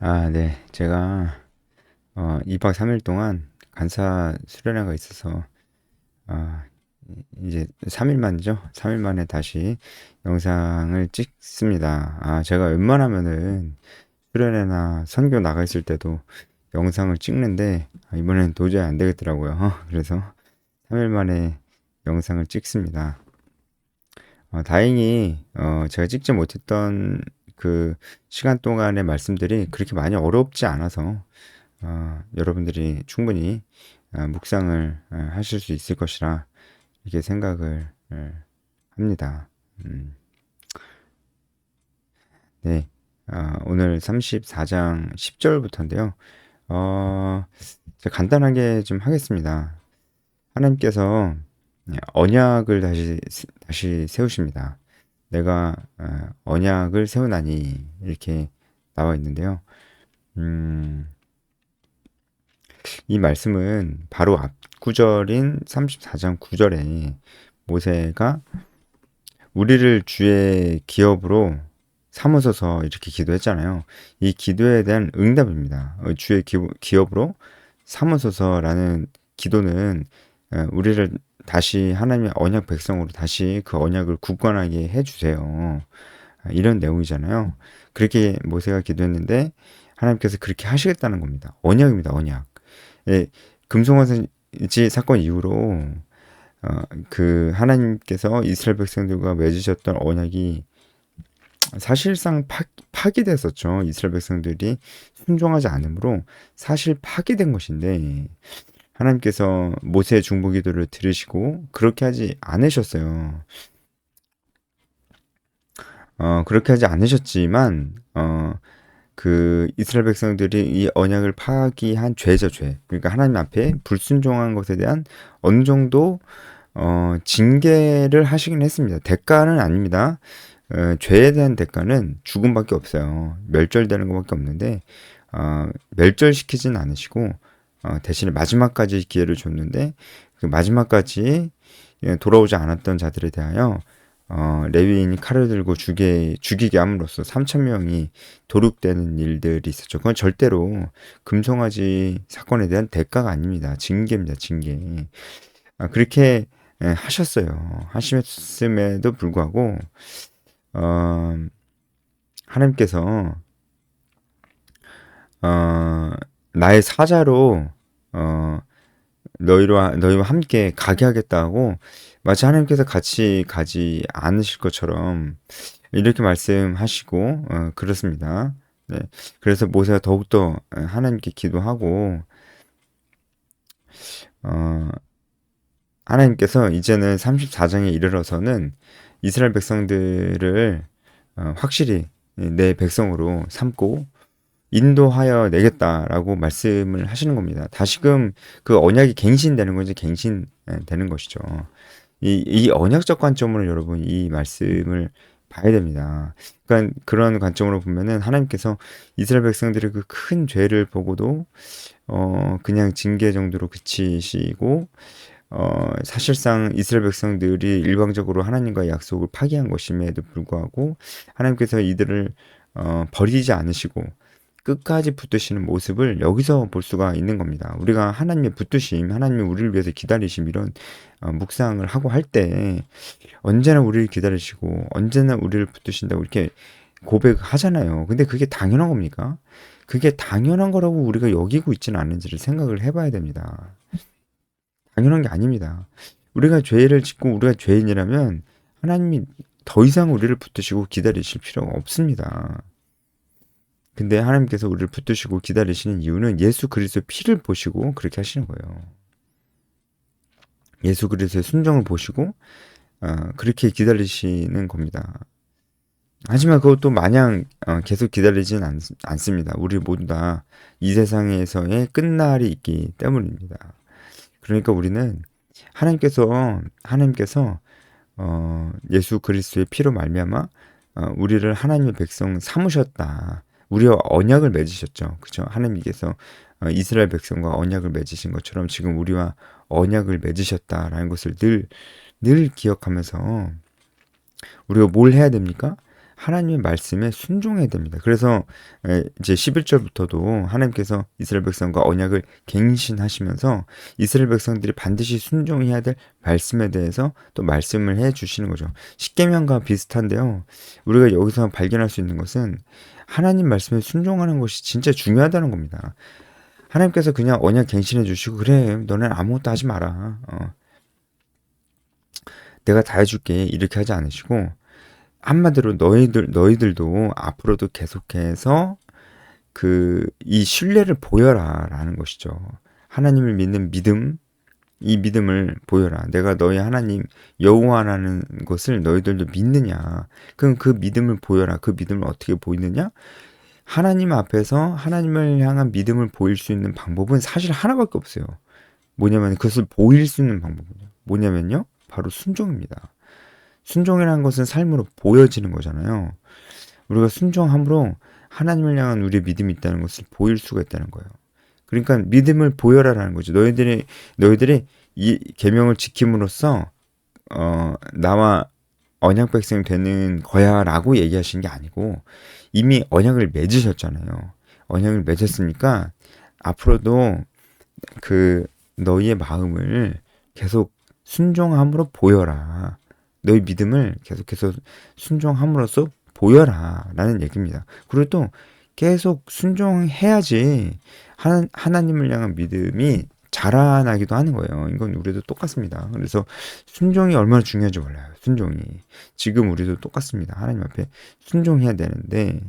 네. 제가 2박 3일 동안 간사 수련회가 있어서 아, 이제 3일 만이죠. 3일 만에 다시 영상을 찍습니다. 제가 웬만하면은 수련회나 선교 나가 있을 때도 영상을 찍는데 이번엔 도저히 안 되겠더라고요. 그래서 3일 만에 영상을 찍습니다. 다행히 제가 찍지 못했던 그 시간 동안의 말씀들이 그렇게 많이 어렵지 않아서 여러분들이 충분히 묵상을 하실 수 있을 것이라 이렇게 생각을 합니다. 음, 네. 오늘 34장 10절부터인데요. 제가 간단하게 좀 하겠습니다. 하나님께서 언약을 다시 세우십니다. 내가 언약을 세우나니 이렇게 나와 있는데요. 음, 이 말씀은 바로 앞 구절인 34장 9절에 모세가 우리를 주의 기업으로 삼으소서 이렇게 기도했잖아요. 이 기도에 대한 응답입니다. 주의 기업으로 삼으소서라는 기도는 우리를 다시 하나님의 언약 백성으로 다시 그 언약을 굳건하게 해주세요. 이런 내용이잖아요. 그렇게 모세가 기도했는데 하나님께서 그렇게 하시겠다는 겁니다. 언약입니다. 언약. 예, 금송아지 사건 이후로 그 하나님께서 이스라엘 백성들과 맺으셨던 언약이 사실상 파기됐었죠. 이스라엘 백성들이 순종하지 않으므로 사실 파기된 것인데 하나님께서 모세의 중보기도를 들으시고 그렇게 하지 않으셨어요. 그렇게 하지 않으셨지만 그 이스라엘 백성들이 이 언약을 파기한 죄죠, 죄. 그러니까 하나님 앞에 불순종한 것에 대한 어느 정도 징계를 하시긴 했습니다. 대가는 아닙니다. 죄에 대한 대가는 죽음밖에 없어요. 멸절되는 것밖에 없는데 멸절시키진 않으시고 대신에 마지막까지 기회를 줬는데 그 마지막까지 돌아오지 않았던 자들에 대하여 레위인이 칼을 들고 죽이게 함으로써 3천 명이 도륙되는 일들이 있었죠. 그건 절대로 금송아지 사건에 대한 대가가 아닙니다. 징계입니다. 징계. 그렇게 하셨어요. 하셨음에도 불구하고 어, 하나님께서 나의 사자로 어, 너희와 함께 가게 하겠다고 마치 하나님께서 같이 가지 않으실 것처럼 이렇게 말씀하시고 그렇습니다. 네. 그래서 모세가 더욱더 하나님께 기도하고 어, 하나님께서 이제는 34장에 이르러서는 이스라엘 백성들을 확실히 내 백성으로 삼고 인도하여 내겠다라고 말씀을 하시는 겁니다. 다시금 그 언약이 갱신되는 건지 갱신되는 것이죠. 이 언약적 관점으로 여러분 이 말씀을 봐야 됩니다. 그러니까 그런 관점으로 보면은 하나님께서 이스라엘 백성들의 그 큰 죄를 보고도 그냥 징계 정도로 그치시고 사실상 이스라엘 백성들이 일방적으로 하나님과의 약속을 파기한 것임에도 불구하고 하나님께서 이들을 버리지 않으시고 끝까지 붙드시는 모습을 여기서 볼 수가 있는 겁니다. 우리가 하나님의 붙드심, 하나님이 우리를 위해서 기다리심 이런 묵상을 하고 할 때 언제나 우리를 기다리시고 언제나 우리를 붙드신다고 이렇게 고백하잖아요. 근데 그게 당연한 겁니까? 그게 당연한 거라고 우리가 여기고 있지는 않은지를 생각을 해봐야 됩니다. 당연한 게 아닙니다. 우리가 죄를 짓고 우리가 죄인이라면 하나님이 더 이상 우리를 붙드시고 기다리실 필요가 없습니다. 근데 하나님께서 우리를 붙드시고 기다리시는 이유는 예수 그리스도의 피를 보시고 그렇게 하시는 거예요. 예수 그리스도의 순종을 보시고 그렇게 기다리시는 겁니다. 하지만 그것도 마냥 계속 기다리진 않습니다. 우리 모두 다 이 세상에서의 끝날이 있기 때문입니다. 그러니까 우리는 하나님께서 예수 그리스도의 피로 말미암아 우리를 하나님의 백성 삼으셨다. 우리와 언약을 맺으셨죠. 그죠? 하나님께서 이스라엘 백성과 언약을 맺으신 것처럼 지금 우리와 언약을 맺으셨다라는 것을 늘 기억하면서 우리가 뭘 해야 됩니까? 하나님의 말씀에 순종해야 됩니다. 그래서 이제 11절부터도 하나님께서 이스라엘 백성과 언약을 갱신하시면서 이스라엘 백성들이 반드시 순종해야 될 말씀에 대해서 또 말씀을 해 주시는 거죠. 십계명과 비슷한데요. 우리가 여기서 발견할 수 있는 것은 하나님 말씀에 순종하는 것이 진짜 중요하다는 겁니다. 하나님께서 그냥 언약 갱신해 주시고 그래 너는 아무것도 하지 마라. 내가 다 해줄게 이렇게 하지 않으시고 한마디로 너희들도 앞으로도 계속해서 이 신뢰를 보여라라는 것이죠. 하나님을 믿는 믿음, 이 믿음을 보여라. 내가 너희 하나님 여호와라는 것을 너희들도 믿느냐? 그럼 그 믿음을 보여라. 그 믿음을 어떻게 보이느냐? 하나님 앞에서 하나님을 향한 믿음을 보일 수 있는 방법은 사실 하나밖에 없어요. 뭐냐면 그것을 보일 수 있는 방법은요. 뭐냐면요. 바로 순종입니다. 순종이라는 것은 삶으로 보여지는 거잖아요. 우리가 순종함으로 하나님을 향한 우리의 믿음이 있다는 것을 보일 수가 있다는 거예요. 그러니까 믿음을 보여라라는 거죠. 너희들이 이 계명을 지킴으로써 나와 언약 백성이 되는 거야라고 얘기하신 게 아니고 이미 언약을 맺으셨잖아요. 언약을 맺었으니까 앞으로도 너희의 마음을 계속 순종함으로 보여라. 너희 믿음을 계속해서 순종함으로써 보여라 라는 얘기입니다. 그리고 또 계속 순종해야지 하나님을 향한 믿음이 자라나기도 하는 거예요. 이건 우리도 똑같습니다. 그래서 순종이 얼마나 중요한지 몰라요. 순종이. 지금 우리도 똑같습니다. 하나님 앞에 순종해야 되는데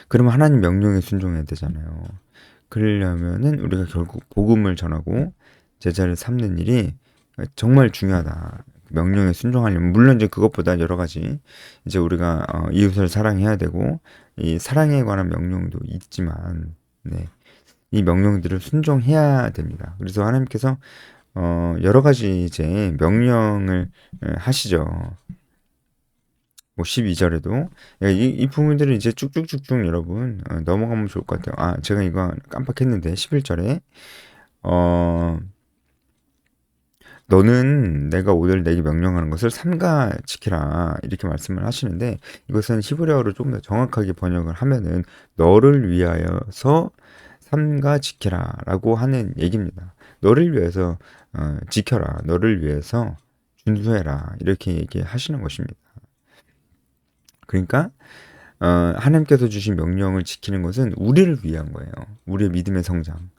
그러면 하나님 명령에 순종해야 되잖아요. 그러려면은 우리가 결국 복음을 전하고 제자를 삼는 일이 정말 중요하다. 명령에 순종하려면 물론 이제 그것보다 여러 가지 이제 우리가 이웃을 사랑해야 되고 이 사랑에 관한 명령도 있지만 네. 이 명령들을 순종해야 됩니다. 그래서 하나님께서 여러 가지 이제 명령을 하시죠. 뭐 12절에도 이 부분들을 이제 쭉쭉쭉쭉 여러분 넘어가면 좋을 것 같아요. 아, 제가 이거 깜빡했는데 11절에 너는 내가 오늘 내게 명령하는 것을 삼가 지키라 이렇게 말씀을 하시는데 이것은 히브리어로 조금 더 정확하게 번역을 하면은 너를 위하여서 삼가 지키라라고 하는 얘기입니다. 너를 위해서 지켜라, 너를 위해서 준수해라 이렇게 얘기하시는 것입니다. 그러니까 하나님께서 주신 명령을 지키는 것은 우리를 위한 거예요. 우리의 믿음의 성장.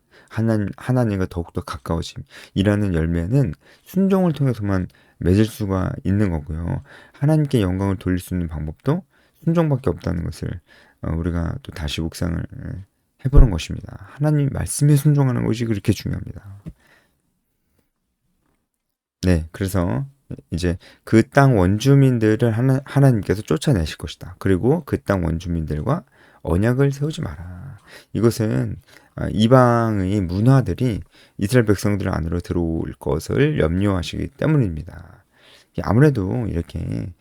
하나님과 더욱더 가까워짐이라는 열매는 순종을 통해서만 맺을 수가 있는 거고요. 하나님께 영광을 돌릴 수 있는 방법도 순종밖에 없다는 것을 우리가 또 다시 묵상을 해보는 것입니다. 하나님 말씀에 순종하는 것이 그렇게 중요합니다. 네, 그래서 이제 그 땅 원주민들을 하나님께서 쫓아내실 것이다. 그리고 그 땅 원주민들과 언약을 세우지 마라. 이것은 이방의 문화들이 이스라엘 백성들 안으로 들어올 것을 염려하시기 때문입니다. 아무래도 이렇게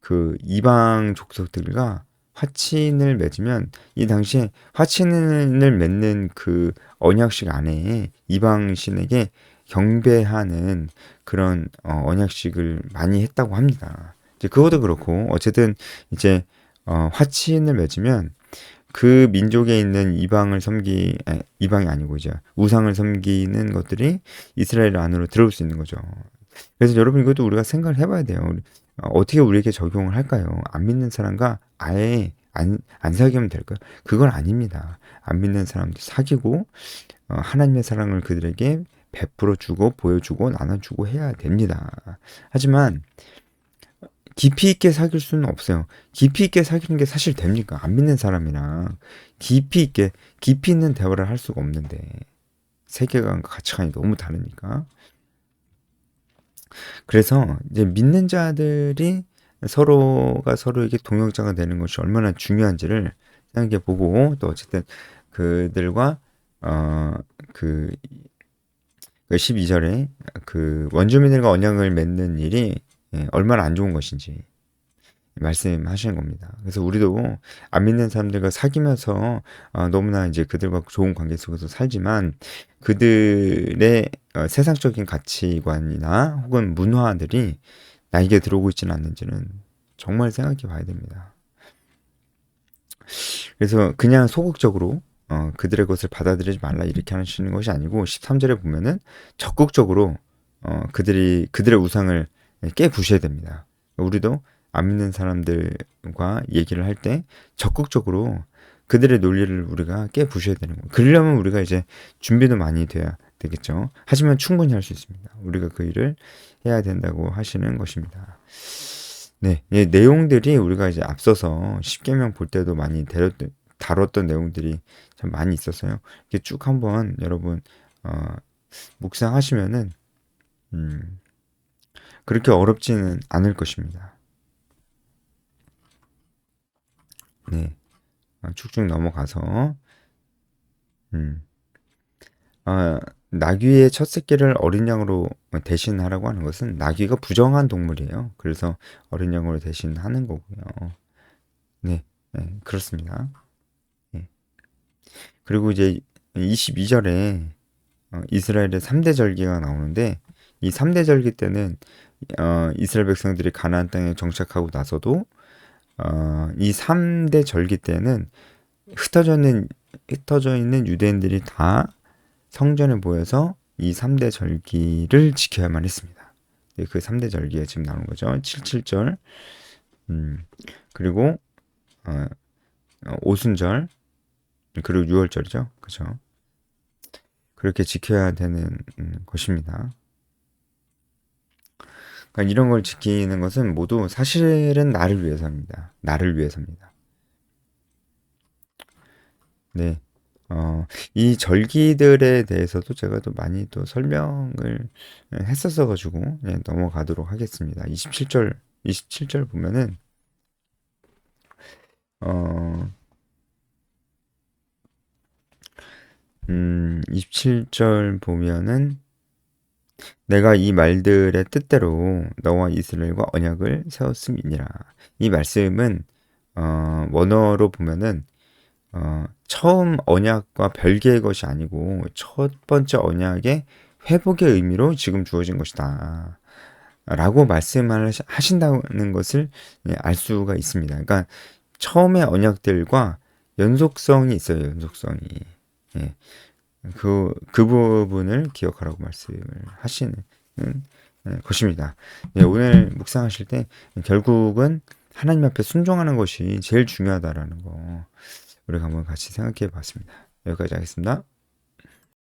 그 이방 족속들과 화친을 맺으면 이 당시에 화친을 맺는 그 언약식 안에 이방 신에게 경배하는 그런 언약식을 많이 했다고 합니다. 이제 그것도 그렇고 어쨌든 이제 화친을 맺으면 그 민족에 있는 이방이 아니고 이제 우상을 섬기는 것들이 이스라엘 안으로 들어올 수 있는 거죠. 그래서 여러분 이것도 우리가 생각을 해봐야 돼요. 어떻게 우리에게 적용을 할까요? 안 믿는 사람과 아예 안 사귀면 될까요? 그건 아닙니다. 안 믿는 사람도 사귀고 하나님의 사랑을 그들에게 베풀어 주고 보여주고 나눠주고 해야 됩니다. 하지만 깊이 있게 사귈 수는 없어요. 깊이 있게 사귀는 게 사실 됩니까? 안 믿는 사람이랑 깊이 있는 대화를 할 수가 없는데 세계관과 가치관이 너무 다르니까. 그래서 이제 믿는 자들이 서로가 서로에게 동역자가 되는 것이 얼마나 중요한지를 생각해 보고 또 어쨌든 그들과 그 12절에 그 원주민들과 언약을 맺는 일이 얼마나 안 좋은 것인지 말씀하시는 겁니다. 그래서 우리도 안 믿는 사람들과 사귀면서 너무나 이제 그들과 좋은 관계 속에서 살지만 그들의 세상적인 가치관이나 혹은 문화들이 나에게 들어오고 있지는 않는지는 정말 생각해 봐야 됩니다. 그래서 그냥 소극적으로 그들의 것을 받아들이지 말라 이렇게 하시는 것이 아니고 13절에 보면은 적극적으로 그들의 우상을 깨부셔야 됩니다. 우리도 안 믿는 사람들과 얘기를 할 때 적극적으로 그들의 논리를 우리가 깨부셔야 되는 거예요. 그러려면 우리가 이제 준비도 많이 돼야 되겠죠. 하지만 충분히 할 수 있습니다. 우리가 그 일을 해야 된다고 하시는 것입니다. 네, 예, 내용들이 우리가 이제 앞서서 십계명 볼 때도 많이 다뤘던 내용들이 참 많이 있었어요. 이렇게 쭉 한번 여러분 묵상하시면은 음, 그렇게 어렵지는 않을 것입니다. 네, 쭉쭉 넘어가서 음, 나귀의 첫 새끼를 어린 양으로 대신하라고 하는 것은 나귀가 부정한 동물이에요. 그래서 어린 양으로 대신하는 거고요. 네, 네 그렇습니다. 네. 그리고 이제 22절에 이스라엘의 3대 절기가 나오는데 이 3대 절기 때는 이스라엘 백성들이 가나안 땅에 정착하고 나서도 이 3대 절기 때는 흩어져 있는 유대인들이 다 성전에 모여서 이 3대 절기를 지켜야만 했습니다. 네, 그 3대 절기가 지금 나오는 거죠. 77절 그리고 오순절 그리고 6월절이죠. 그죠? 그렇게 지켜야 되는 것입니다. 그러니까 이런 걸 지키는 것은 모두 사실은 나를 위해서입니다. 나를 위해서입니다. 네. 이 절기들에 대해서도 제가 또 많이 또 설명을 했었어가지고 네, 넘어가도록 하겠습니다. 27절 보면은, 어, 27절 보면은, 내가 이 말들의 뜻대로 너와 이스라엘과 언약을 세웠음이니라. 이 말씀은 원어로 보면은 처음 언약과 별개의 것이 아니고 첫 번째 언약의 회복의 의미로 지금 주어진 것이다. 라고 말씀을 하신다는 것을 알 수가 있습니다. 그러니까 처음의 언약들과 연속성이 있어요. 연속성이. 예. 그 부분을 기억하라고 말씀을 하시는 것입니다. 예, 오늘 묵상하실 때 결국은 하나님 앞에 순종하는 것이 제일 중요하다라는 거 우리가 한번 같이 생각해 봤습니다. 여기까지 하겠습니다.